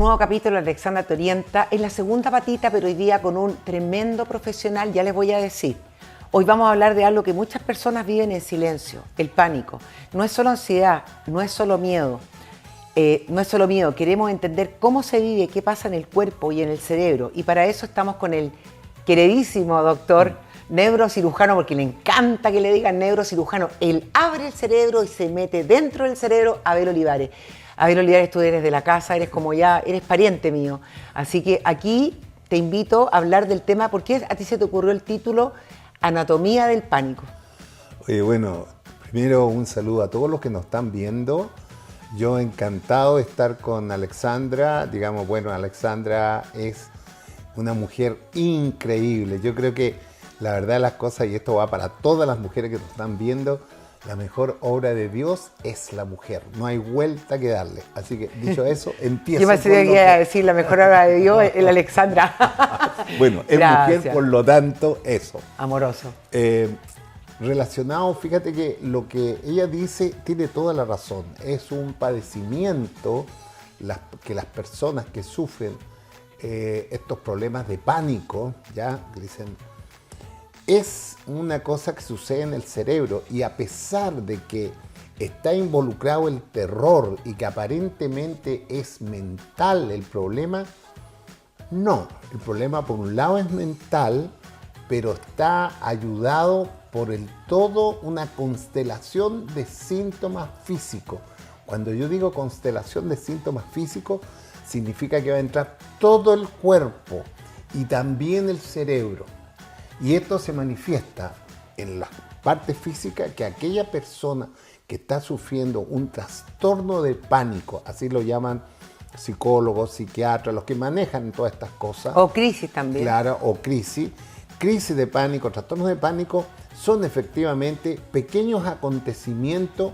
nuevo capítulo de Alexandra Te Orienta. Es la segunda patita, pero hoy día con un tremendo profesional, ya les voy a decir. Hoy vamos a hablar de algo que muchas personas viven en silencio, el pánico. No es solo ansiedad, no es solo miedo. No es solo miedo, queremos entender cómo se vive, qué pasa en el cuerpo y en el cerebro. Y para eso estamos con el queridísimo doctor neurocirujano, porque le encanta que le digan neurocirujano. Él abre el cerebro y se mete dentro del cerebro. Abel Olivares. Abel Olivares, tú eres de la casa, eres como ya, eres pariente mío. Así que aquí te invito a hablar del tema. ¿Por qué a ti se te ocurrió el título Anatomía del Pánico? Oye, bueno, primero un saludo a todos los que nos están viendo. Yo encantado de estar con Alexandra. Digamos, bueno, Alexandra es una mujer increíble. Yo creo que la verdad de las cosas, y esto va para todas las mujeres que nos están viendo, la mejor obra de Dios es la mujer. No hay vuelta que darle. Así que, dicho eso, empiezo. Yo pensé que iba a decir la mejor obra de Dios es la Alexandra. Bueno, es Gracias. mujer, por lo tanto, eso. Amoroso. Relacionado, fíjate que lo que ella dice tiene toda la razón. Es un padecimiento que las personas que sufren estos problemas de pánico, ya dicen, es una cosa que sucede en el cerebro, y a pesar de que está involucrado el terror y que aparentemente es mental el problema, no. El problema por un lado es mental, pero está ayudado por el todo una constelación de síntomas físicos. Cuando yo digo constelación de síntomas físicos, significa que va a entrar todo el cuerpo y también el cerebro. Y esto se manifiesta en la parte física, que aquella persona que está sufriendo un trastorno de pánico, así lo llaman psicólogos, psiquiatras, los que manejan todas estas cosas. O crisis también. Claro, o crisis. Crisis de pánico, trastornos de pánico, son efectivamente pequeños acontecimientos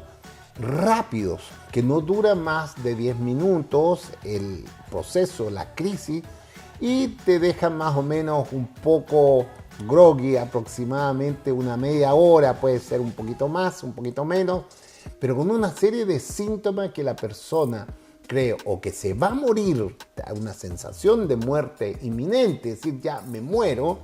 rápidos, que no duran más de 10 minutos el proceso, la crisis, y te dejan más o menos un poco groggy, aproximadamente una media hora, puede ser un poquito más, un poquito menos, pero con una serie de síntomas que la persona cree o que se va a morir, una sensación de muerte inminente, es decir, ya me muero,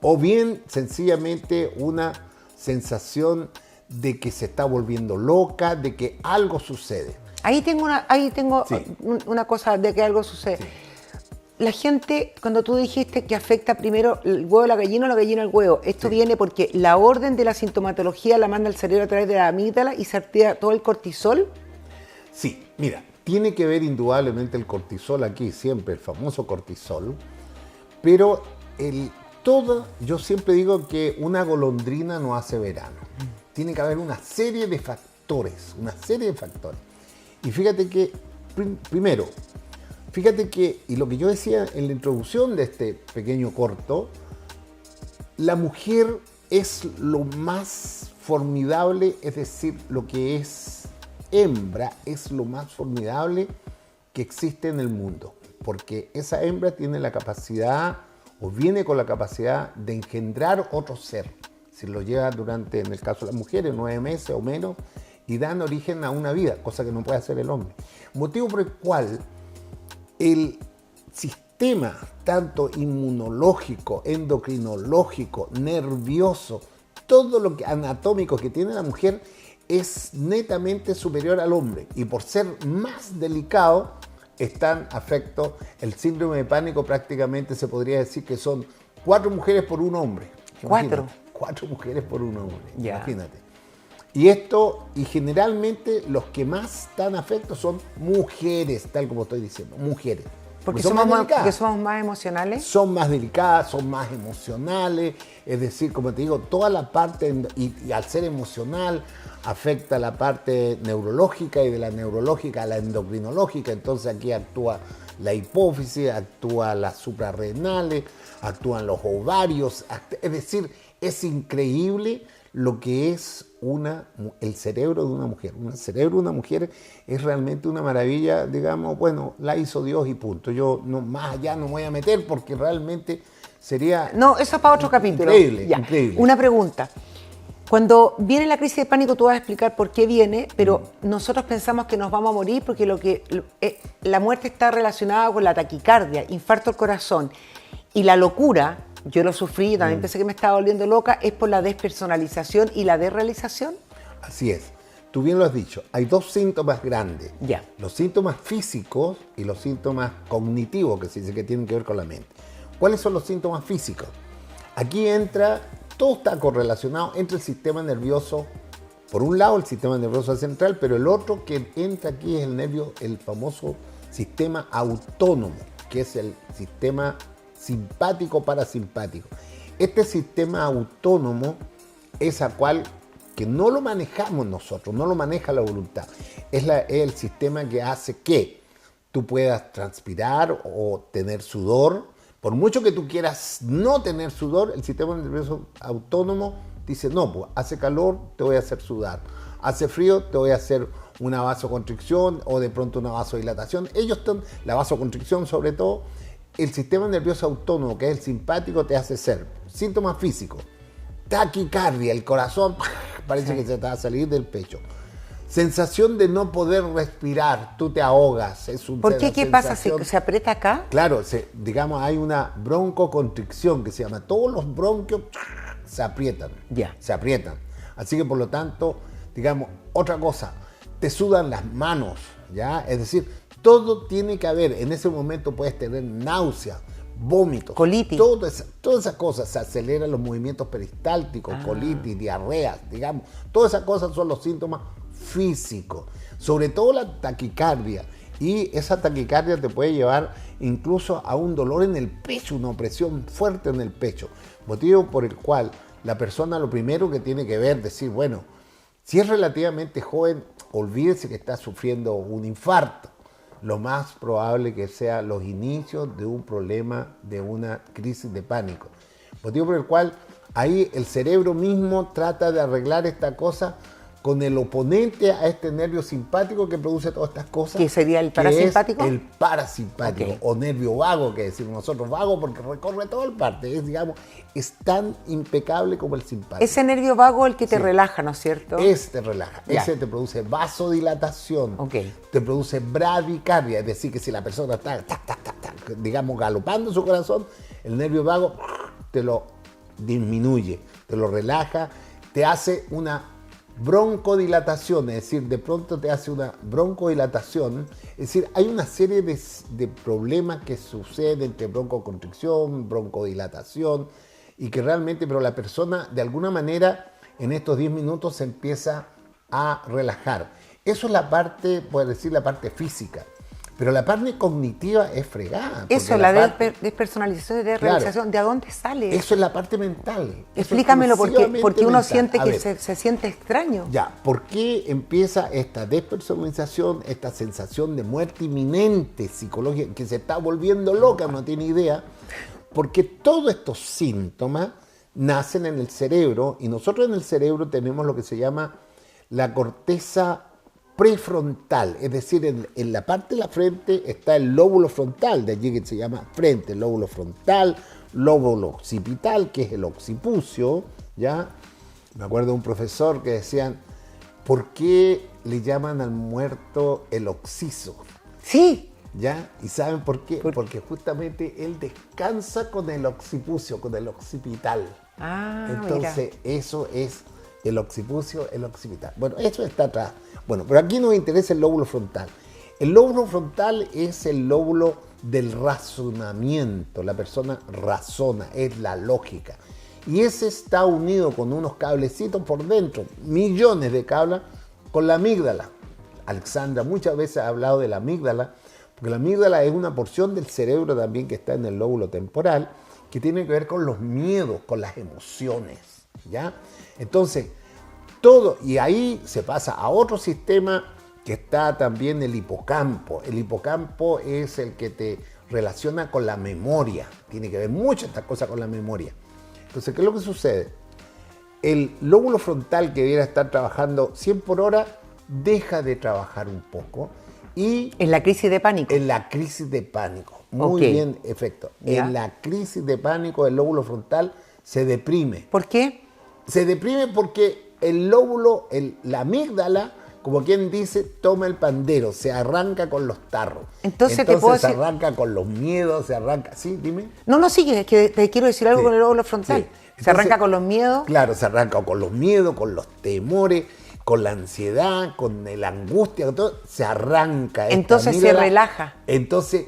o bien sencillamente una sensación de que se está volviendo loca, de que algo sucede. Ahí tengo Sí. una cosa de que algo sucede. Sí. La gente, cuando tú dijiste que afecta primero el huevo a la gallina o la gallina al huevo, esto Sí. viene porque la orden de la sintomatología la manda el cerebro a través de la amígdala y se activa todo el cortisol. Sí, mira, tiene que ver indudablemente el cortisol aquí, siempre el famoso cortisol, pero yo siempre digo que una golondrina no hace verano. Tiene que haber una serie de factores, Y fíjate que, primero, y lo que yo decía en la introducción de este pequeño corto, la mujer es lo más formidable, es decir, lo que es hembra es lo más formidable que existe en el mundo, porque esa hembra tiene la capacidad, o viene con la capacidad de engendrar otro ser. Si lo lleva durante, en el caso de las mujeres, 9 meses o menos, y dan origen a una vida, cosa que no puede hacer el hombre. Motivo por el cual el sistema, tanto inmunológico, endocrinológico, nervioso, todo lo que anatómico que tiene la mujer es netamente superior al hombre, y por ser más delicado están afectos. El síndrome de pánico prácticamente se podría decir que son 4 mujeres por un hombre. ¿Cuatro? 4 mujeres por un hombre, Ya. Imagínate. Y generalmente los que más están afectos son mujeres, tal como estoy diciendo, mujeres. Porque son más delicadas. porque somos más emocionales. Son más delicadas, son más emocionales, es decir, como te digo, toda la parte, y al ser emocional, afecta la parte neurológica, y de la neurológica a la endocrinológica. Entonces aquí actúa la hipófisis, actúa las suprarrenales, actúan los ovarios, es decir, es increíble lo que es el cerebro de una mujer. El cerebro de una mujer es realmente una maravilla, digamos, bueno, la hizo Dios y punto. Yo más allá no me voy a meter porque realmente sería... No, eso es para otro capítulo. Increíble, Ya. increíble. Una pregunta. Cuando viene la crisis de pánico, tú vas a explicar por qué viene, pero nosotros pensamos que nos vamos a morir porque la muerte está relacionada con la taquicardia, infarto al corazón. Y la locura, yo lo sufrí, también pensé que me estaba volviendo loca, es por la despersonalización y la desrealización. Así es. Tú bien lo has dicho, hay dos síntomas grandes. Ya. Los síntomas físicos y los síntomas cognitivos, que se dice que tienen que ver con la mente. ¿Cuáles son los síntomas físicos? Aquí entra, todo está correlacionado entre el sistema nervioso, por un lado el sistema nervioso central, pero el otro que entra aquí es el famoso sistema autónomo, que es el sistema simpático parasimpático. Este sistema autónomo es que no lo manejamos nosotros, no lo maneja la voluntad. Es el sistema que hace que tú puedas transpirar o tener sudor. Por mucho que tú quieras no tener sudor, el sistema nervioso autónomo dice, no, pues hace calor, te voy a hacer sudar. Hace frío, te voy a hacer una vasoconstricción o de pronto una vasodilatación. La vasoconstricción sobre todo, el sistema nervioso autónomo, que es el simpático, te hace ser síntomas físicos. Taquicardia, el corazón parece que se te va a salir del pecho. Sensación de no poder respirar, tú te ahogas. ¿Por qué? ¿Qué pasa? ¿Se aprieta acá? Claro, digamos, hay una broncoconstricción que se llama, todos los bronquios se aprietan, se aprietan. Así que por lo tanto, digamos, otra cosa, te sudan las manos, ¿ya? Es decir, todo tiene que haber, en ese momento puedes tener náuseas, vómitos, colitis. Todas esas cosas, se aceleran los movimientos peristálticos, colitis, diarreas, digamos, todas esas cosas son los síntomas físicos, sobre todo la taquicardia, y esa taquicardia te puede llevar incluso a un dolor en el pecho, una opresión fuerte en el pecho, motivo por el cual la persona lo primero que tiene que ver, decir, bueno, si es relativamente joven, olvídese que está sufriendo un infarto. Lo más probable que sea los inicios de un problema, de una crisis de pánico. Motivo por el cual ahí el cerebro mismo trata de arreglar esta cosa con el oponente a este nervio simpático que produce todas estas cosas. ¿Qué sería el parasimpático? Es el parasimpático, o nervio vago, que decimos nosotros, vago porque recorre toda el parte. Es tan impecable como el simpático. Ese nervio vago es el que te relaja, ¿no es cierto? Ese te relaja. Ese te produce vasodilatación. Te produce bradicardia, es decir, que si la persona está, digamos, galopando su corazón, el nervio vago te lo disminuye, te lo relaja, te hace una broncodilatación, es decir, de pronto te hace una broncodilatación, es decir, hay una serie de problemas que suceden entre broncoconstricción, broncodilatación, y que realmente, pero la persona de alguna manera en estos 10 minutos se empieza a relajar. Eso es la parte, puedes decir, la parte física. Pero la parte cognitiva es fregada. Eso, despersonalización y desrealización, claro, ¿de dónde sale? Eso es la parte mental. Explícamelo, porque uno siente que se siente extraño. Ya, ¿por qué empieza esta despersonalización, esta sensación de muerte inminente psicológica, que se está volviendo loca, no tiene idea? Porque todos estos síntomas nacen en el cerebro, y nosotros en el cerebro tenemos lo que se llama la corteza prefrontal, es decir, en la parte de la frente está el lóbulo frontal, de allí que se llama frente, lóbulo frontal, lóbulo occipital, que es el occipucio, ¿ya? Me acuerdo de un profesor que decían, ¿por qué le llaman al muerto el occiso? Sí. ¿Ya? ¿Y saben por qué? Porque justamente él descansa con el occipucio, con el occipital. Entonces, eso es el occipucio, el occipital. Bueno, eso está atrás. Bueno, pero aquí nos interesa el lóbulo frontal. El lóbulo frontal es el lóbulo del razonamiento. La persona razona, es la lógica. Y ese está unido con unos cablecitos por dentro, millones de cables, con la amígdala. Alexandra muchas veces ha hablado de la amígdala, porque la amígdala es una porción del cerebro también que está en el lóbulo temporal, que tiene que ver con los miedos, con las emociones, ¿ya? Entonces, todo, y ahí se pasa a otro sistema que está también el hipocampo. El hipocampo es el que te relaciona con la memoria. Tiene que ver mucho esta cosa con la memoria. Entonces, ¿qué es lo que sucede? El lóbulo frontal, que debiera estar trabajando 100 por hora, deja de trabajar un poco. Y ¿en la crisis de pánico? En la crisis de pánico. Muy bien, efecto. ¿Ya? En la crisis de pánico, el lóbulo frontal se deprime. ¿Por qué? Se deprime porque el lóbulo, la amígdala, como quien dice, toma el pandero, se arranca con los tarros. Entonces te puedo se decir... arranca con los miedos, se arranca... ¿Sí? Dime. No, sigue, es que te quiero decir algo Sí, con el lóbulo frontal. sí. Entonces, se arranca con los miedos. Claro, se arranca con los miedos, con los temores, con la ansiedad, con la angustia, con todo. Se arranca. Entonces se relaja. Entonces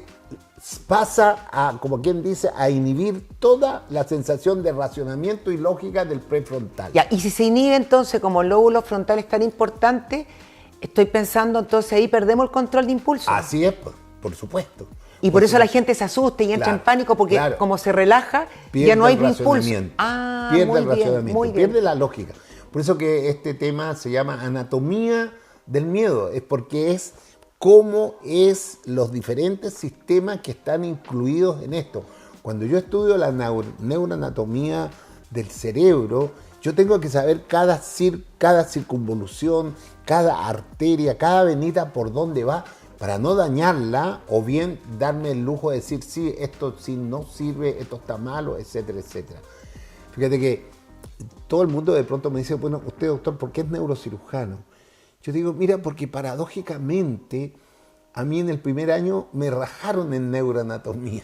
pasa a, como quien dice, a inhibir toda la sensación de racionamiento y lógica del prefrontal. Ya, y si se inhibe entonces, como el lóbulo frontal es tan importante, estoy pensando entonces ahí perdemos el control de impulso. Así es, por supuesto. Y por eso la gente se asusta y entra en pánico porque como se relaja, pierde ya no hay el impulso. Pierde el racionamiento, muy bien. pierde la lógica. Por eso que este tema se llama anatomía del miedo, es porque es cómo es los diferentes sistemas que están incluidos en esto. Cuando yo estudio la neuroanatomía del cerebro, yo tengo que saber cada circunvolución, cada arteria, cada venita por dónde va, para no dañarla o bien darme el lujo de decir, sí, esto sí no sirve, esto está malo, etcétera, etcétera. Fíjate que todo el mundo de pronto me dice, bueno, usted doctor, ¿por qué es neurocirujano? Yo digo, mira, porque paradójicamente a mí en el primer año me rajaron en neuroanatomía.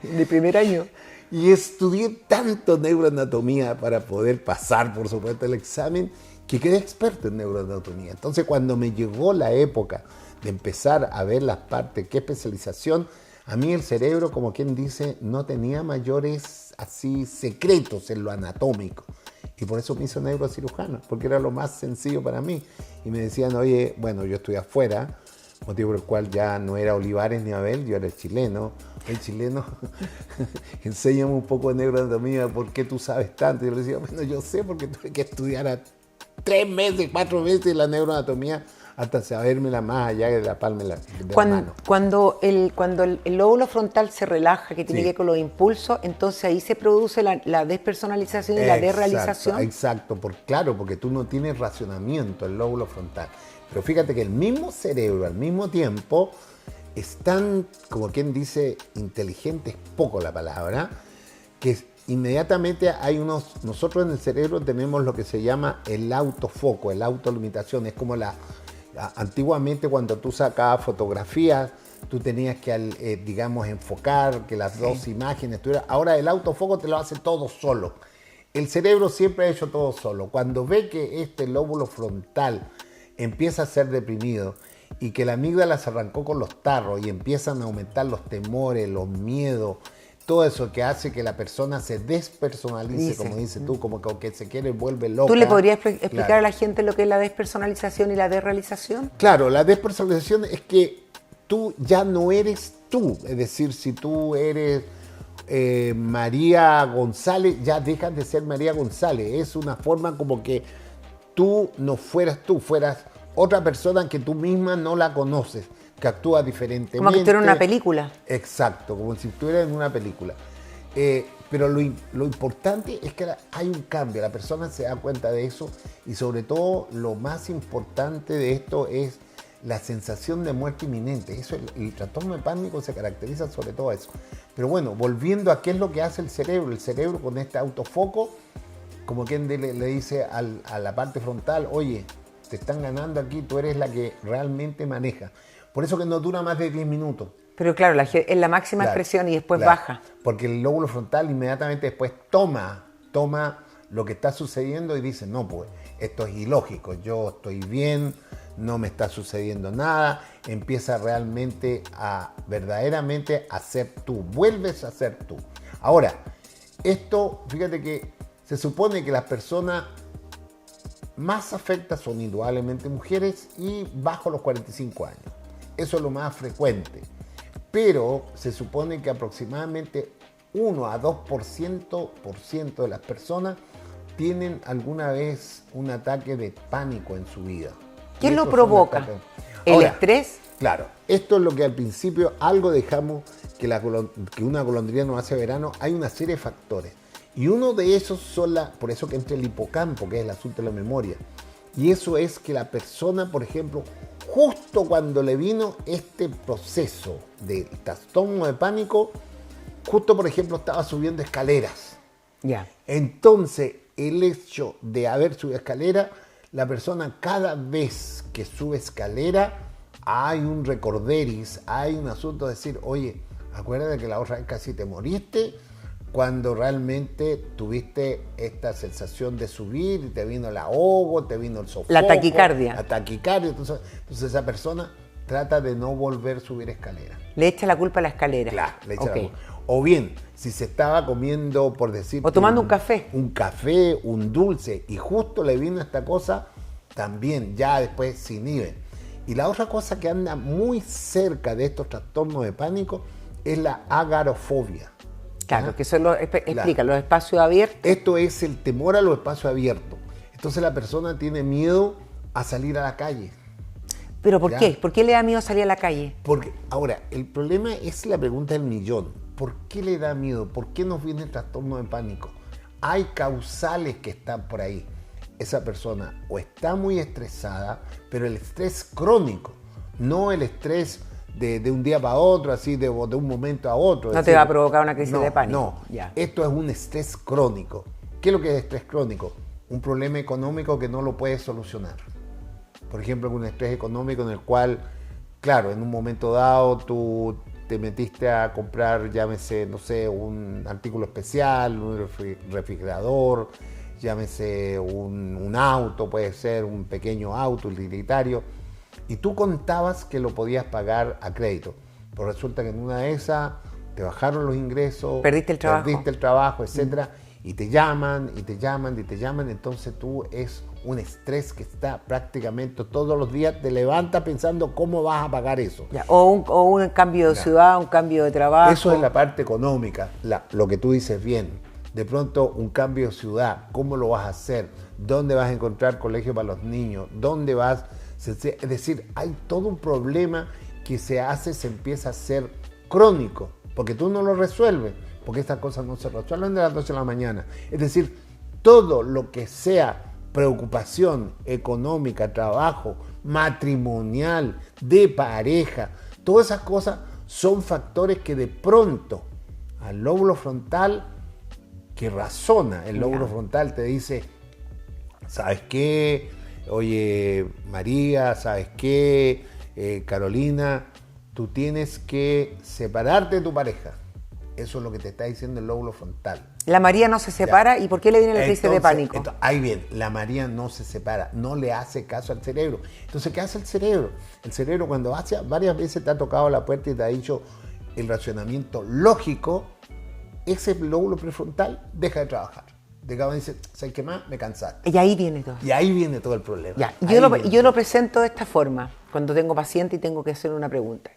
¿De primer año? Y estudié tanto neuroanatomía para poder pasar, por supuesto, el examen, que quedé experto en neuroanatomía. Entonces, cuando me llegó la época de empezar a ver las partes, qué especialización, a mí el cerebro, como quien dice, no tenía mayores así secretos en lo anatómico. Y por eso me hizo neurocirujano, porque era lo más sencillo para mí. Y me decían, oye, bueno, yo estoy afuera, motivo por el cual ya no era Olivares ni Abel, yo era el chileno. El chileno, enséñame un poco de neuroanatomía, ¿por qué tú sabes tanto? Y yo le decía, bueno, yo sé porque tuve que estudiar 3 meses, 4 meses la neuroanatomía hasta sabérmela más allá de la palma de la mano. Cuando el lóbulo frontal se relaja, que tiene Sí. que ver con los impulsos, entonces ahí se produce la despersonalización y la desrealización. Exacto, porque tú no tienes racionamiento, el lóbulo frontal. Pero fíjate que el mismo cerebro al mismo tiempo es tan, como quien dice, inteligente, es poco la palabra, que inmediatamente hay nosotros en el cerebro tenemos lo que se llama el autofoco, la autolimitación, es como antiguamente cuando tú sacabas fotografías, tú tenías que, digamos, enfocar, que las dos imágenes tuvieran. Ahora el autofoco te lo hace todo solo. El cerebro siempre ha hecho todo solo. Cuando ve que este lóbulo frontal empieza a ser deprimido y que la amígdala se arrancó con los tarros y empiezan a aumentar los temores, los miedos, todo eso que hace que la persona se despersonalice, como dices tú, como que se quiere, vuelve loca. ¿Tú le podrías explicar a la gente lo que es la despersonalización y la desrealización? Claro, la despersonalización es que tú ya no eres tú. Es decir, si tú eres María González, ya dejas de ser María González. Es una forma como que tú no fueras tú, fueras otra persona que tú misma no la conoces, que actúa diferentemente. Como que tú eres una película. Exacto, como si estuvieras en una película. Pero lo importante es que hay un cambio, la persona se da cuenta de eso y sobre todo lo más importante de esto es la sensación de muerte inminente. Eso, el trastorno de pánico se caracteriza sobre todo eso. Pero bueno, volviendo a qué es lo que hace el cerebro con este autofoco, como quien le dice a la parte frontal, oye, te están ganando aquí, tú eres la que realmente maneja. Por eso que no dura más de 10 minutos. Pero claro, es la máxima expresión y después baja. Porque el lóbulo frontal inmediatamente después toma lo que está sucediendo y dice, no, pues, esto es ilógico, yo estoy bien, no me está sucediendo nada, empieza realmente verdaderamente a ser tú, vuelves a ser tú. Ahora, esto, fíjate que se supone que las personas más afectadas son indudablemente mujeres y bajo los 45 años. Eso es lo más frecuente. Pero se supone que aproximadamente 1 a 2% de las personas tienen alguna vez un ataque de pánico en su vida. ¿Qué lo provoca? ¿El estrés? Claro, esto es lo que al principio algo dejamos que una golondrina no hace verano. Hay una serie de factores. Y uno de esos por eso que entra el hipocampo, que es el asunto de la memoria. Y eso es que la persona, por ejemplo, justo cuando le vino este proceso de trastorno de pánico, justo, por ejemplo, estaba subiendo escaleras. Ya. Entonces, el hecho de haber subido escalera, la persona cada vez que sube escalera hay un recorderis, hay un asunto de decir, oye, acuérdate que la otra vez casi te moriste cuando realmente tuviste esta sensación de subir y te vino el ahogo, te vino el sofoco. La taquicardia. La taquicardia. Entonces esa persona trata de no volver a subir escalera. Le echa la culpa a la escalera. Claro, le echa la culpa. O bien, si se estaba comiendo, por decir... O tomando un café. Un café, un dulce, y justo le vino esta cosa, también ya después se inhibe. Y la otra cosa que anda muy cerca de estos trastornos de pánico es la agarofobia. Claro, que eso explica, los espacios abiertos. Esto es el temor a los espacios abiertos. Entonces la persona tiene miedo a salir a la calle. ¿Pero por qué? ¿Por qué le da miedo salir a la calle? Porque, ahora, el problema es la pregunta del millón. ¿Por qué le da miedo? ¿Por qué nos viene el trastorno de pánico? Hay causales que están por ahí. Esa persona o está muy estresada, pero el estrés crónico, no el estrés de un día para otro, así de un momento a otro. No te va a provocar una crisis de pánico. No, ya. Esto es un estrés crónico. ¿Qué es lo que es estrés crónico? Un problema económico que no lo puedes solucionar. Por ejemplo, un estrés económico en el cual, claro, en un momento dado tú te metiste a comprar, llámese, no sé, un artículo especial, un refrigerador, llámese un auto, puede ser un pequeño auto utilitario, y tú contabas que lo podías pagar a crédito. Pero resulta que en una de esas te bajaron los ingresos, perdiste el trabajo, etcétera, y te llaman, y te llaman, y te llaman, entonces tú es un estrés que está prácticamente todos los días, te levantas pensando cómo vas a pagar eso. Ya, o un cambio de ciudad, un cambio de trabajo. Eso es la parte económica, lo que tú dices bien. De pronto un cambio de ciudad, ¿cómo lo vas a hacer? ¿Dónde vas a encontrar colegio para los niños? ¿Dónde vas? Es decir, hay todo un problema que se empieza a ser crónico, porque tú no lo resuelves, porque estas cosas no se resuelven de las 12 de la mañana. Es decir, todo lo que sea preocupación económica, trabajo, matrimonial, de pareja, todas esas cosas son factores que de pronto al lóbulo frontal, que razona, el lóbulo frontal te dice, ¿sabes qué? Oye, María, ¿sabes qué? Carolina, tú tienes que separarte de tu pareja. Eso es lo que te está diciendo el lóbulo frontal. La María no se separa, ¿y por qué le viene la crisis de pánico? Ahí bien, la María no se separa, no le hace caso al cerebro. Entonces, ¿qué hace el cerebro? El cerebro, cuando varias veces te ha tocado la puerta y te ha dicho el racionamiento lógico, ese lóbulo prefrontal deja de trabajar. Dice, ¿sabes qué más? Me cansaste. Y ahí viene todo. Y ahí viene todo el problema. Ya. Yo lo presento de esta forma, cuando tengo paciente y tengo que hacer una pregunta.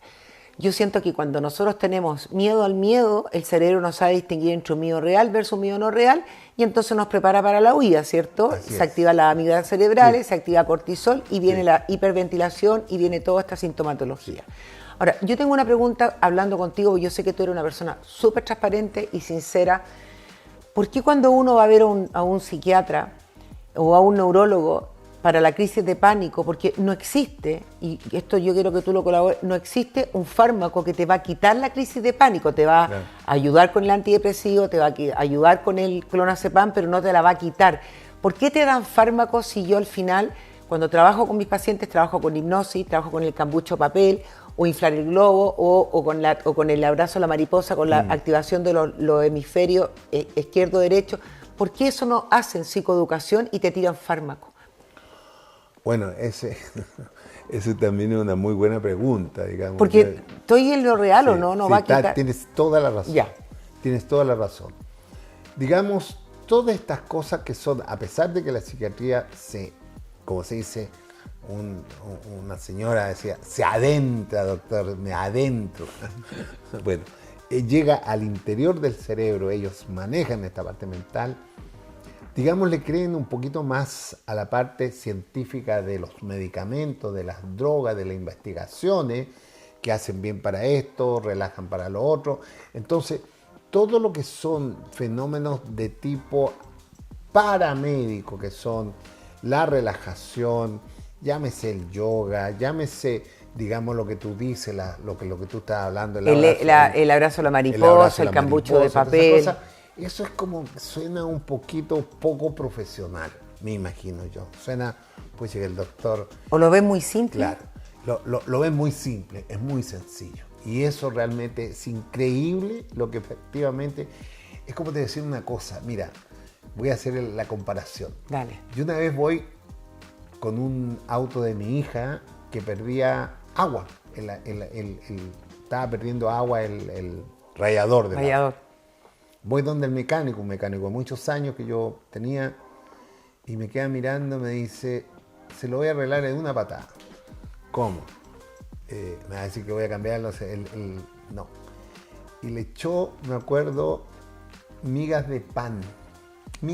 Yo siento que cuando nosotros tenemos miedo al miedo, el cerebro no sabe distinguir entre un miedo real versus un miedo no real, y entonces nos prepara para la huida, ¿cierto? Se activan las amígdalas cerebrales, se activa cortisol y viene la hiperventilación y viene toda esta sintomatología. Ahora, yo tengo una pregunta hablando contigo, yo sé que tú eres una persona súper transparente y sincera. ¿Por qué cuando uno va a ver a un psiquiatra o a un neurólogo para la crisis de pánico, porque no existe, y esto yo quiero que tú lo colabores, no existe un fármaco que te va a quitar la crisis de pánico, te va a ayudar con el antidepresivo, te va a ayudar con el clonazepam, pero no te la va a quitar? ¿Por qué te dan fármacos si yo al final, cuando trabajo con mis pacientes, trabajo con hipnosis, trabajo con el cambucho papel, o inflar el globo, o con el abrazo a la mariposa, con la activación de los hemisferios izquierdo-derecho? ¿Por qué eso no hacen psicoeducación y te tiran fármacos? Bueno, ese también es una muy buena pregunta, digamos. Porque estoy en lo real, ¿o no? No va a quitar. Tienes toda la razón. Ya. Tienes toda la razón. Digamos, todas estas cosas que son, a pesar de que la psiquiatría como se dice, una señora decía, se adentra, doctor, me adentro. Bueno, llega al interior del cerebro, ellos manejan esta parte mental. Digamos, le creen un poquito más a la parte científica de los medicamentos, de las drogas, de las investigaciones, que hacen bien para esto, relajan para lo otro. Entonces, todo lo que son fenómenos de tipo paramédico, que son la relajación, llámese el yoga, llámese, digamos, lo que tú dices, lo que tú estás hablando. El abrazo a la mariposa, el cambucho de papel. Eso es como, suena un poquito poco profesional, me imagino yo. Suena, pues llega el doctor. ¿O lo ves muy simple? Claro, lo ves muy simple, es muy sencillo. Y eso realmente es increíble lo que efectivamente, es como te decía una cosa, mira, voy a hacer la comparación. Dale. Yo una vez voy con un auto de mi hija que perdía agua, estaba perdiendo agua el radiador del auto. Voy donde el mecánico, un mecánico de muchos años que yo tenía, y me queda mirando, me dice, se lo voy a arreglar en una patada. ¿Cómo? Me va a decir que voy a cambiar no. Y le echó, me acuerdo, migas de pan.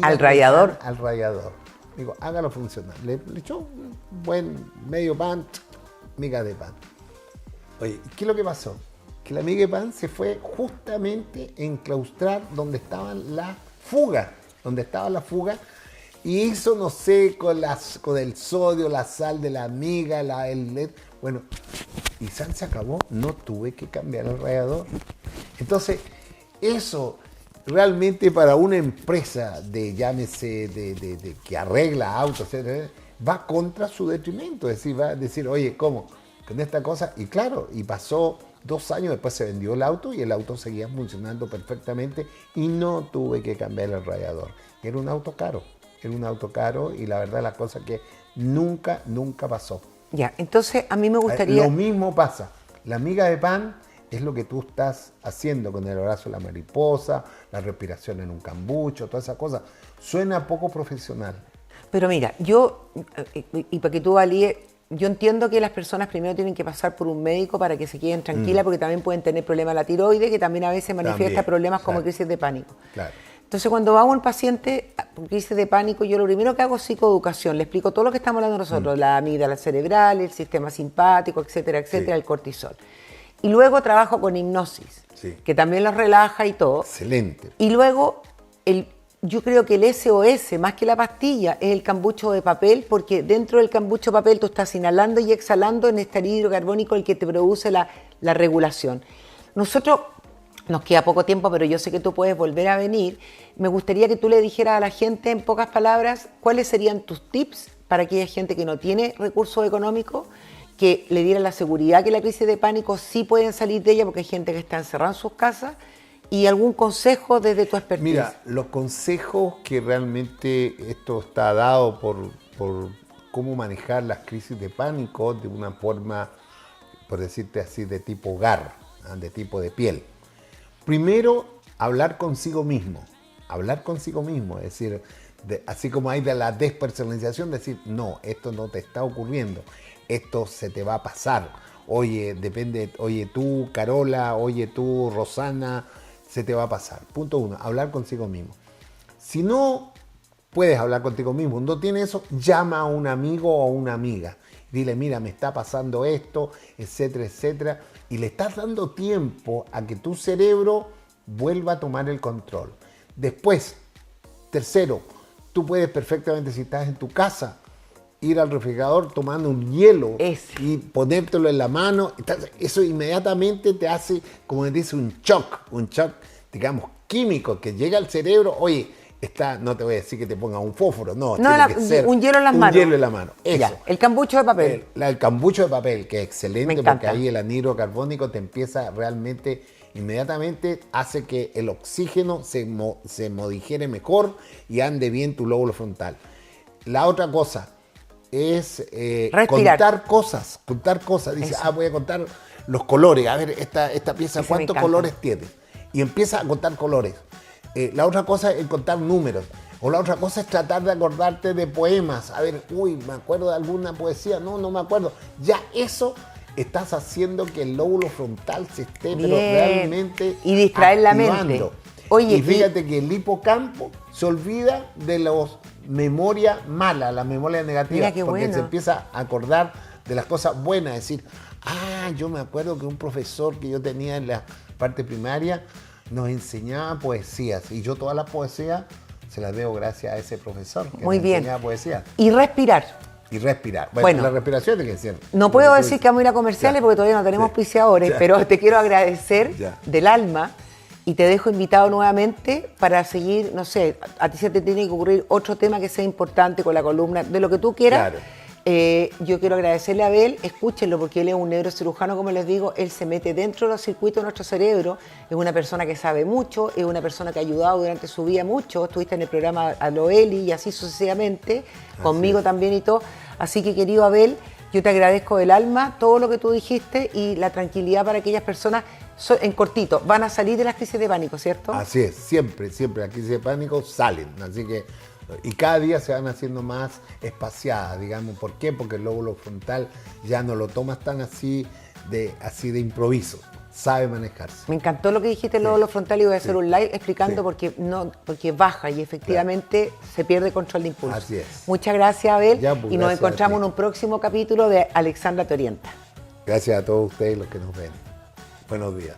¿Al rallador? Al rallador. Digo, hágalo funcionar. Le echó un buen medio pan, migas de pan. Oye, ¿qué es lo que pasó? Que la miga de pan se fue justamente a enclaustrar donde estaba la fuga. Y eso, no sé, con el sodio, la sal de la miga, bueno, y se acabó. No tuve que cambiar el rallador. Entonces, eso realmente para una empresa llámese, de que arregla autos, etc., va contra su detrimento. Es decir, va a decir, oye, ¿cómo? Con esta cosa. Y claro, y pasó 2 años, después se vendió el auto y el auto seguía funcionando perfectamente y no tuve que cambiar el radiador. Era un auto caro y la verdad la cosa que nunca pasó. Ya, entonces a mí me gustaría... Lo mismo pasa, la miga de pan es lo que tú estás haciendo con el abrazo de la mariposa, la respiración en un cambucho, todas esas cosas. Suena poco profesional. Pero mira, yo, y para que tú valíes, yo entiendo que las personas primero tienen que pasar por un médico para que se queden tranquilas, porque también pueden tener problemas de la tiroides, que también a veces manifiesta problemas como crisis de pánico. Claro. Entonces, cuando vamos a un paciente con crisis de pánico, yo lo primero que hago es psicoeducación. Le explico todo lo que estamos hablando nosotros, la amígdala cerebral, el sistema simpático, etcétera, etcétera, el cortisol. Y luego trabajo con hipnosis, que también los relaja y todo. Excelente. Y luego, yo creo que el SOS, más que la pastilla, es el cambucho de papel, porque dentro del cambucho de papel tú estás inhalando y exhalando en este anhídrido carbónico el que te produce la regulación. Nosotros, nos queda poco tiempo, pero yo sé que tú puedes volver a venir. Me gustaría que tú le dijeras a la gente, en pocas palabras, cuáles serían tus tips para aquella gente que no tiene recursos económicos, que le diera la seguridad que la crisis de pánico sí pueden salir de ella, porque hay gente que está encerrada en sus casas, y algún consejo desde tu expertise. Mira, los consejos que realmente esto está dado por cómo manejar las crisis de pánico de una forma, por decirte así, de tipo GAR, de tipo de piel. Primero, hablar consigo mismo, es decir, así como hay de la despersonalización, decir, no, esto no te está ocurriendo, esto se te va a pasar, oye, oye tú, Carola, oye tú, Rosana, se te va a pasar. Punto 1, hablar consigo mismo. Si no puedes hablar contigo mismo, no tienes eso, llama a un amigo o a una amiga, dile, mira, me está pasando esto, etcétera, etcétera, y le estás dando tiempo a que tu cerebro vuelva a tomar el control. Después, tercero, tú puedes perfectamente, si estás en tu casa, ir al refrigerador tomando un hielo y ponértelo en la mano. Eso inmediatamente te hace, como dice, un shock, digamos, químico, que llega al cerebro. Oye, no te voy a decir que te ponga un fósforo, no, tiene que ser un hielo en las manos. Un hielo en la mano, eso. Ya, el cambucho de papel. El cambucho de papel, que es excelente, porque ahí el anhídrido carbónico te empieza realmente, inmediatamente hace que el oxígeno se modigere mejor y ande bien tu lóbulo frontal. La otra cosa es contar cosas. Dice, voy a contar los colores. A ver, esta pieza, ¿cuántos colores tiene? Y empieza a contar colores. La otra cosa es contar números. O la otra cosa es tratar de acordarte de poemas. A ver, me acuerdo de alguna poesía. No me acuerdo. Ya eso estás haciendo que el lóbulo frontal se esté pero realmente y distraer activando. La mente. Oye, y fíjate que el hipocampo se olvida de los memoria mala, la memoria negativa, porque se empieza a acordar de las cosas buenas, es decir, yo me acuerdo que un profesor que yo tenía en la parte primaria nos enseñaba poesías, y yo todas las poesías se las debo gracias a ese profesor que Muy nos bien. enseñaba poesía. Y respirar. Bueno, la respiración tiene que ser. No puedo decir que vamos a ir a comerciales porque todavía no tenemos auspiciadores, pero te quiero agradecer del alma Y te dejo invitado nuevamente para seguir, no sé, a ti se te tiene que ocurrir otro tema que sea importante con la columna, de lo que tú quieras. Claro. Yo quiero agradecerle a Abel, escúchenlo porque él es un neurocirujano, como les digo, él se mete dentro de los circuitos de nuestro cerebro, es una persona que sabe mucho, es una persona que ha ayudado durante su vida mucho, estuviste en el programa Aloeli y así sucesivamente, conmigo también y todo. Así que querido Abel, yo te agradezco del alma todo lo que tú dijiste y la tranquilidad para aquellas personas, en cortito, van a salir de las crisis de pánico, ¿cierto? Así es, siempre las crisis de pánico salen, así que, y cada día se van haciendo más espaciadas, digamos. ¿Por qué? Porque el lóbulo frontal ya no lo tomas tan así de improviso, sabe manejarse. Me encantó lo que dijiste, el lóbulo frontal, y voy a hacer un live explicando porque baja y efectivamente se pierde control de impulso. Así es. Muchas gracias, Abel, Ya, pues, y nos gracias encontramos a ti. en un próximo capítulo de Alexandra Te Orienta. Gracias a todos ustedes los que nos ven. Buenos días.